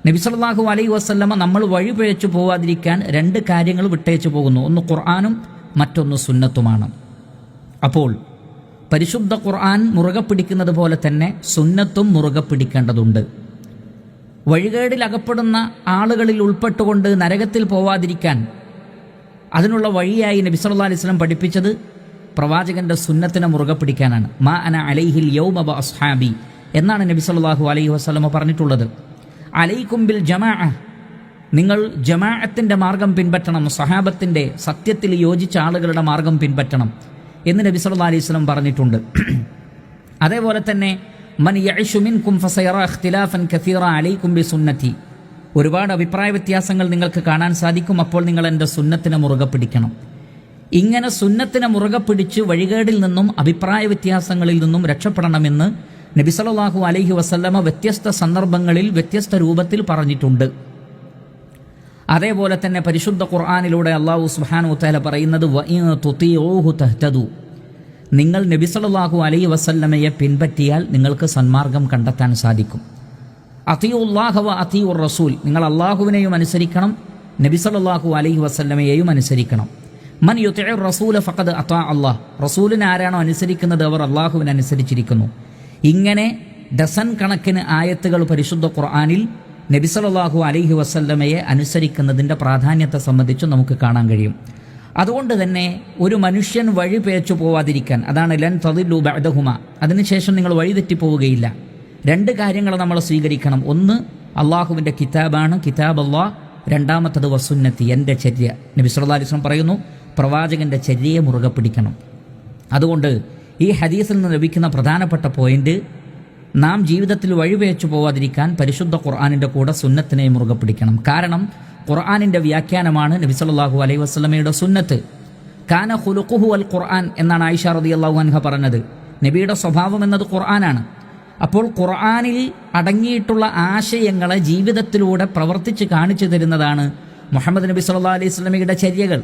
നബി സല്ലല്ലാഹു അലൈഹി വസല്ലമ നമ്മൾ വഴിപിഴച്ചു പോവാതിരിക്കാൻ രണ്ട് കാര്യങ്ങൾ വിട്ടേച്ചു പോകുന്നു. ഒന്ന് ഖുർആനും മറ്റൊന്ന് സുന്നത്തുമാണ്. അപ്പോൾ പരിശുദ്ധ ഖുർആൻ മുറുകെ പിടിക്കുന്നത് പോലെ തന്നെ സുന്നത്തും മുറുകെ പിടിക്കേണ്ടതുണ്ട്. വഴികേടിൽ അകപ്പെടുന്ന ആളുകളിൽ ഉൾപ്പെട്ടുകൊണ്ട് നരകത്തിൽ പോവാതിരിക്കാൻ അതിനുള്ള വഴിയായി നബി സല്ലല്ലാഹു അലൈഹി വസല്ലം പഠിപ്പിച്ചത് പ്രവാചകന്റെ സുന്നത്തിനെ മുറുകെ പിടിക്കാനാണ്. മാ അന അലൈഹിൽ യൗമ വ അസ്ഹാബി എന്നാണ് നബി സല്ലല്ലാഹു അലൈഹി വസല്ലം പറഞ്ഞിട്ടുള്ളത്. അലൈക്കും ബിൽ ജമാഅ, നിങ്ങൾ ജമാഅത്തിന്റെ മാർഗം പിൻപറ്റണം, സഹാബത്തിന്റെ സത്യത്തിൽ യോജിച്ച ആളുകളുടെ മാർഗം പിൻപറ്റണം എന്ന് നബി സല്ലല്ലാഹു അലൈഹി വസല്ലം പറഞ്ഞിട്ടുണ്ട്. അതേപോലെ തന്നെ മൻ യഇശു മിൻകും ഫസയറ ഇഖ്തിലാഫൻ കസീറ അലൈക്കും ബിസുന്നതി, ഒരുപാട് അഭിപ്രായ വ്യത്യാസങ്ങൾ നിങ്ങൾക്ക് കാണാൻ സാധിക്കും, അപ്പോൾ നിങ്ങൾ എൻ്റെ സുന്നത്തിനെ മുറുകെ പിടിക്കണം. ഇങ്ങനെ സുന്നത്തിനെ മുറുകെ പിടിച്ച് വഴികേടിൽ നിന്നും അഭിപ്രായ വ്യത്യാസങ്ങളിൽ നിന്നും രക്ഷപ്പെടണമെന്ന് നബി സല്ലല്ലാഹു അലൈഹി വസല്ലമ വ്യത്യസ്ത സന്ദർഭങ്ങളിൽ വ്യത്യസ്ത രൂപത്തിൽ പറഞ്ഞിട്ടുണ്ട്. അതേപോലെ തന്നെ പരിശുദ്ധ ഖുർആനിലൂടെ അല്ലാഹു സുബ്ഹാനഹു വതആല പറയുന്നത് വഇൻ തുതിഊഹു തഹ്തദു, നിങ്ങൾ നബി സല്ലല്ലാഹു അലൈഹി വസല്ലമയെ പിൻപറ്റിയാൽ നിങ്ങൾക്ക് സന്മാർഗം കണ്ടെത്താൻ സാധിക്കും. അത്തിയുല്ലാഹ വ അത്തിയുർ റസൂൽ, നിങ്ങൾ അള്ളാഹുവിനെയും അനുസരിക്കണം, നബി സല്ലല്ലാഹു അലൈഹി വസല്ലമയെയും അനുസരിക്കണം. മൻ യുതിഉർ റസൂല ഫഖദ് അതാ അല്ലാഹ്, റസൂലിനെ ആരാണോ അനുസരിക്കുന്നത് അവർ അള്ളാഹുവിനെ അനുസരിച്ചിരിക്കുന്നു. ഇങ്ങനെ ഡസൻ കണക്കിന് ആയത്തുകൾ പരിശുദ്ധ ഖുർആനിൽ നബി സല്ലല്ലാഹു അലൈഹി വസല്ലമയെ അനുസരിക്കുന്നതിൻ്റെ പ്രാധാന്യത്തെ സംബന്ധിച്ച് നമുക്ക് കാണാൻ കഴിയും. അതുകൊണ്ട് തന്നെ ഒരു മനുഷ്യൻ വഴി പേച്ചു പോവാതിരിക്കാൻ, അതാണ് ലൻ തദില്ലു ബഅദഹുമ, അതിനുശേഷം നിങ്ങൾ വഴിതെറ്റിപ്പോവുകയില്ല. രണ്ട് കാര്യങ്ങൾ നമ്മൾ സ്വീകരിക്കണം. ഒന്ന് അള്ളാഹുവിൻ്റെ കിതാബാണ്, കിതാബ് അല്ലാഹ്. രണ്ടാമത്തത് വസുന്നത്തി, എൻ്റെ ചര്യ. നബി സല്ലല്ലാഹു അലൈഹി വസല്ലം പറയുന്നു പ്രവാചകൻ്റെ ചര്യയെ മുറുകെ പിടിക്കണം. അതുകൊണ്ട് ഈ ഹദീസിൽ നിന്ന് ലഭിക്കുന്ന പ്രധാനപ്പെട്ട പോയിന്റ്, നാം ജീവിതത്തിൽ വഴിപേച്ചു പോവാതിരിക്കാൻ പരിശുദ്ധ ഖുർആനിൻ്റെ കൂടെ സുന്നത്തിനെ മുറുകെ പിടിക്കണം. കാരണം ഖുർആനിൻ്റെ വ്യാഖ്യാനമാണ് നബി സല്ലല്ലാഹു അലൈഹി വസല്ലമയുടെ സുന്നത്ത്. കാന ഖുലുഖുഹു അൽ ഖുർആൻ എന്നാണ് ആയിഷ റളിയല്ലാഹു അൻഹ പറഞ്ഞത്. നബിയുടെ സ്വഭാവം എന്നത് ഖുർആനാണ്. അപ്പോൾ ഖുർആനിൽ അടങ്ങിയിട്ടുള്ള ആശയങ്ങളെ ജീവിതത്തിലൂടെ പ്രവർത്തിച്ച് കാണിച്ചു തരുന്നതാണ് മുഹമ്മദ് നബി സല്ലല്ലാഹു അലൈഹി വസല്ലമയുടെ ചര്യകൾ.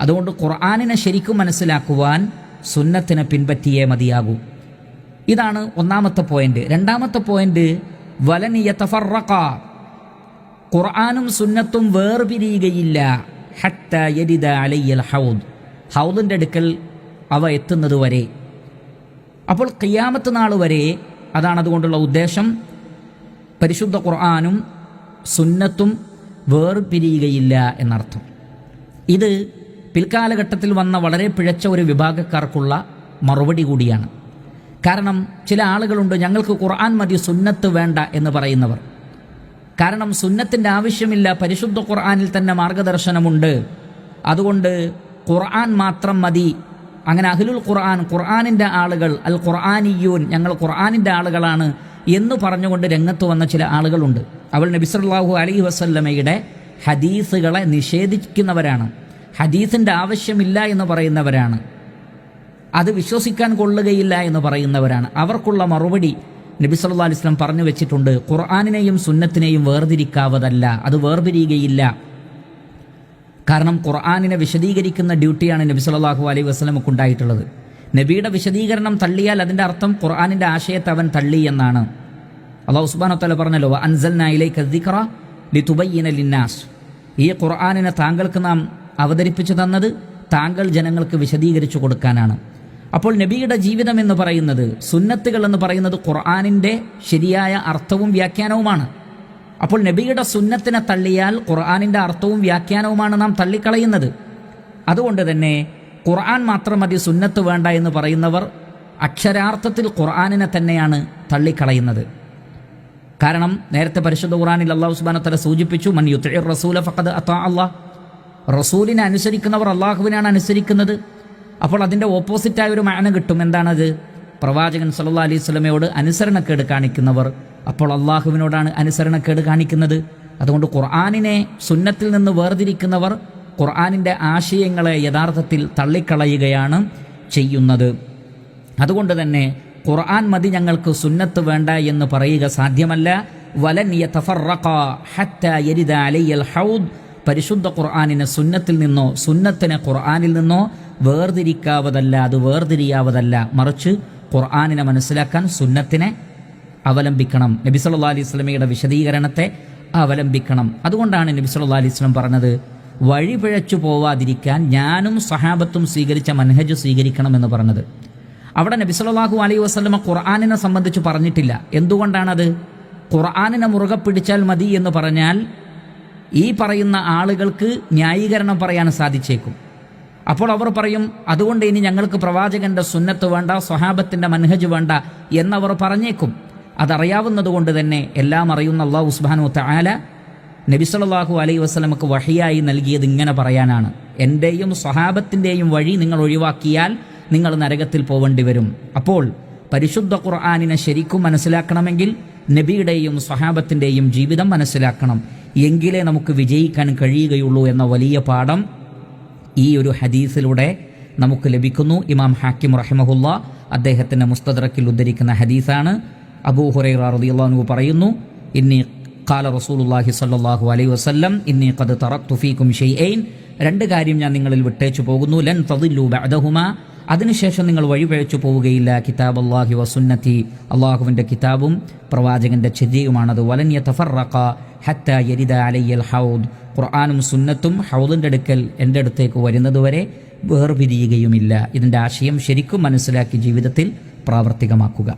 അതുകൊണ്ട് ഖുർആനിനെ ശരിക്കും മനസ്സിലാക്കുവാൻ സുന്നത്തിനെ പിൻപറ്റിയേ മതിയാകൂ. ഇതാണ് ഒന്നാമത്തെ പോയിന്റ്. രണ്ടാമത്തെ പോയിന്റ് വലൻ യതഫറഖ, ഖുർആനും സുന്നത്തും വേർപിരിയുകയില്ല. ഹത്താ യരിദ അലയ്യൽ ഹൗദ്, ഹൗദിൻ്റെ അടുക്കൽ അവ എത്തുന്നത് വരെ. അപ്പോൾ ഖിയാമത്ത് നാൾ വരെ, അതാണ് അതുകൊണ്ടുള്ള ഉദ്ദേശം. പരിശുദ്ധ ഖുർആനും സുന്നത്തും വേർപിരിയുകയില്ല എന്നർത്ഥം. ഇത് പിൽക്കാലഘട്ടത്തിൽ വന്ന വളരെ പിഴച്ച ഒരു വിഭാഗക്കാർക്കുള്ള മറുപടി കൂടിയാണ്. കാരണം ചില ആളുകളുണ്ട് ഞങ്ങൾക്ക് ഖുർആൻ മതി സുന്നത്ത് വേണ്ട എന്ന് പറയുന്നവർ. കാരണം സുന്നത്തിൻ്റെ ആവശ്യമില്ല, പരിശുദ്ധ ഖുർആനിൽ തന്നെ മാർഗദർശനമുണ്ട്, അതുകൊണ്ട് ഖുർആൻ മാത്രം മതി. അങ്ങനെ അഹ്ലുൽ ഖുർആൻ, ഖുർആനിൻ്റെ ആളുകൾ, അൽ ഖുർആനിയൂൻ, ഞങ്ങൾ ഖുർആനിൻ്റെ ആളുകളാണ് എന്ന് പറഞ്ഞുകൊണ്ട് രംഗത്ത് വന്ന ചില ആളുകളുണ്ട്. അവൾ നബി സല്ലല്ലാഹു അലൈഹി വസല്ലമയുടെ ഹദീസുകളെ നിഷേധിക്കുന്നവരാണ്, ഹദീസിൻ്റെ ആവശ്യമില്ല എന്ന് പറയുന്നവരാണ്, അത് വിശ്വസിക്കാൻ കൊള്ളുകയില്ല എന്ന് പറയുന്നവരാണ്. അവർക്കുള്ള മറുപടി നബി സല്ലല്ലാഹു അലൈഹി വസല്ലം പറഞ്ഞു വെച്ചിട്ടുണ്ട്, ഖുർആനിനെയും സുന്നത്തിനെയും വേർതിരിക്കാവതല്ല, അത് വേർതിരിയുകയില്ല. കാരണം ഖുർആനിനെ വിശദീകരിക്കുന്ന ഡ്യൂട്ടിയാണ് നബി സല്ലല്ലാഹു അലൈഹി വസല്ലമക്ക് ഉണ്ടായിട്ടുള്ളത്. നബിയുടെ വിശദീകരണം തള്ളിയാൽ അതിൻ്റെ അർത്ഥം ഖുർആനിൻ്റെ ആശയത്തെ അവൻ തള്ളി എന്നാണ്. അല്ലാഹു സുബ്ഹാനഹു വ തആല പറഞ്ഞല്ലോ വഅൻസൽനാ ഇലൈക ദിക്റ ലിതുബയ്യിന ലിന്നാസ്, ഈ ഖുർആനിനെ താങ്കൾക്ക് നാം അവതരിപ്പിച്ചു തന്നത് താങ്കൾ ജനങ്ങൾക്ക് വിശദീകരിച്ചു കൊടുക്കാനാണ്. അപ്പോൾ നബിയുടെ ജീവിതം എന്ന് പറയുന്നത്, സുന്നത്തുകൾ എന്ന് പറയുന്നത് ഖുർആനിൻ്റെ ശരിയായ അർത്ഥവും വ്യാഖ്യാനവുമാണ്. അപ്പോൾ നബിയുടെ സുന്നത്തിനെ തള്ളിയാൽ ഖുർആനിൻ്റെ അർത്ഥവും വ്യാഖ്യാനവുമാണ് നാം തള്ളിക്കളയുന്നത്. അതുകൊണ്ട് തന്നെ ഖുർആൻ മാത്രം മതി സുന്നത്ത് വേണ്ട എന്ന് പറയുന്നവർ അക്ഷരാർത്ഥത്തിൽ ഖുർആനിനെ തന്നെയാണ് തള്ളിക്കളയുന്നത്. കാരണം നേരത്തെ പരിശുദ്ധ ഖുർആനിൽ അല്ലാഹു സുബ്ഹാനഹു വ തആല സൂചിപ്പിച്ചു മൻ യുതിഇർ റസൂല ഫഖദ് അതാ അല്ലാഹ്, റസൂലിനെ അനുസരിക്കുന്നവർ അള്ളാഹുവിനാണ് അനുസരിക്കുന്നത്. അപ്പോൾ അതിൻ്റെ ഓപ്പോസിറ്റായ ഒരു മാന കിട്ടും. എന്താണത്? പ്രവാചകൻ സല്ലല്ലാഹു അലൈഹി വസല്ലമയോട് അനുസരണക്കേട് കാണിക്കുന്നവർ അപ്പോൾ അള്ളാഹുവിനോടാണ് അനുസരണക്കേട് കാണിക്കുന്നത്. അതുകൊണ്ട് ഖുർആനിനെ സുന്നത്തിൽ നിന്ന് വേർതിരിക്കുന്നവർ ഖുർആനിൻ്റെ ആശയങ്ങളെ യഥാർത്ഥത്തിൽ തള്ളിക്കളയുകയാണ് ചെയ്യുന്നത്. അതുകൊണ്ട് തന്നെ ഖുർആൻ മതി ഞങ്ങൾക്ക് സുന്നത്ത് വേണ്ട എന്ന് പറയുക സാധ്യമല്ല. വലൻ യതഫറഖ ഹത്താ യരിദ അലയ്യൽ ഹൗദ്, പരിശുദ്ധ ഖുർആനിനെ സുന്നത്തിൽ നിന്നോ സുന്നത്തിനെ ഖുർആനിൽ നിന്നോ വേർതിരിക്കാവതല്ല, അത് വേർതിരിയാവതല്ല. മറിച്ച് ഖുർആനിനെ മനസ്സിലാക്കാൻ സുന്നത്തിനെ അവലംബിക്കണം. നബി സല്ലല്ലാഹു അലൈഹി വസല്ലമയുടെ വിശദീകരണത്തെ അവലംബിക്കണം. അതുകൊണ്ടാണ് നബി സല്ലല്ലാഹു അലൈഹി വസല്ലം പറഞ്ഞത്, വഴി പിഴച്ചു പോവാതിരിക്കാൻ ഞാനും സഹാബത്തും സ്വീകരിച്ച മൻഹജ് സ്വീകരിക്കണമെന്ന് പറഞ്ഞത്. അവിടെ നബി സല്ലല്ലാഹു അലൈഹി വസല്ലം ഖുർആനിനെ സംബന്ധിച്ച് പറഞ്ഞിട്ടില്ല. എന്തുകൊണ്ടാണത്? ഖുർആനിനെ മുറുകെ പിടിച്ചാൽ മതി എന്ന് പറഞ്ഞാൽ ഈ പറയുന്ന ആളുകൾക്ക് ന്യായീകരണം പറയാൻ സാധിച്ചേക്കും. അപ്പോൾ അവർ പറയും, അതുകൊണ്ട് ഇനി ഞങ്ങൾക്ക് പ്രവാചകന്റെ സുന്നത്ത് വേണ്ട, സ്വഹാബത്തിന്റെ മൻഹജ് വേണ്ട എന്നവർ പറഞ്ഞേക്കും. അതറിയാവുന്നത് കൊണ്ട് തന്നെ എല്ലാം അറിയുന്ന അല്ലാഹു സുബ്ഹാനഹു വതആല നബി സല്ലല്ലാഹു അലൈഹി വസല്ലമക്ക് വഹിയായി നൽകിയത് ഇങ്ങനെ പറയാനാണ്, എൻ്റെയും സ്വഹാബത്തിൻ്റെയും വഴി നിങ്ങൾ ഒഴിവാക്കിയാൽ നിങ്ങൾ നരകത്തിൽ പോവേണ്ടി വരും. അപ്പോൾ പരിശുദ്ധ ഖുർആനിനെ ശരിക്കും മനസ്സിലാക്കണമെങ്കിൽ നബിയുടെയും സ്വഹാബത്തിൻ്റെയും ജീവിതം മനസ്സിലാക്കണം. എങ്കിലേ നമുക്ക് വിജയിക്കാൻ കഴിയുകയുള്ളൂ എന്ന വലിയ പാഠം ഈ ഒരു ഹദീസിലൂടെ നമുക്ക് ലഭിക്കുന്നു. ഇമാം ഹാക്കിം റഹിമഹുല്ല അദ്ദേഹത്തിൻ്റെ മുസ്തദ്റക്കിൽ ഉദ്ധരിക്കുന്ന ഹദീസാണ്. അബൂ ഹുറൈറ റളിയല്ലാഹു അൻഹു പറയുന്നു, ഇന്നി ഖാല റസൂലുള്ളാഹി സ്വല്ലല്ലാഹു അലൈഹി വസല്ലം ഇന്നി ഖദ് തറക്തു ഫീകും ഷൈഅൈൻ, രണ്ട് കാര്യം ഞാൻ നിങ്ങളിൽ വിട്ടേച്ചു പോകുന്നു, ലൻ തദില്ലു ബഅദഹുമാ, അതിനുശേഷം നിങ്ങൾ വഴിപിഴച്ചു പോവുകയില്ല, കിതാബല്ലാഹി വസുന്നതി, അള്ളാഹുവിൻ്റെ കിതാബും പ്രവാചകന്റെ ചര്യയുമാണത്, വലൻ യതഫറഖ ഹത്താ യരിദ അലയ്യൽ ഹൗദ്, ഖുർആനും സുന്നത്തും ഹൗദിൻ്റെ അടുക്കൽ എൻ്റെ അടുത്തേക്ക് വരുന്നതുവരെ വേർപിരിയുകയുമില്ല. ഇതിൻ്റെ ആശയം ശരിക്കും മനസ്സിലാക്കി ജീവിതത്തിൽ പ്രാവർത്തികമാക്കുക.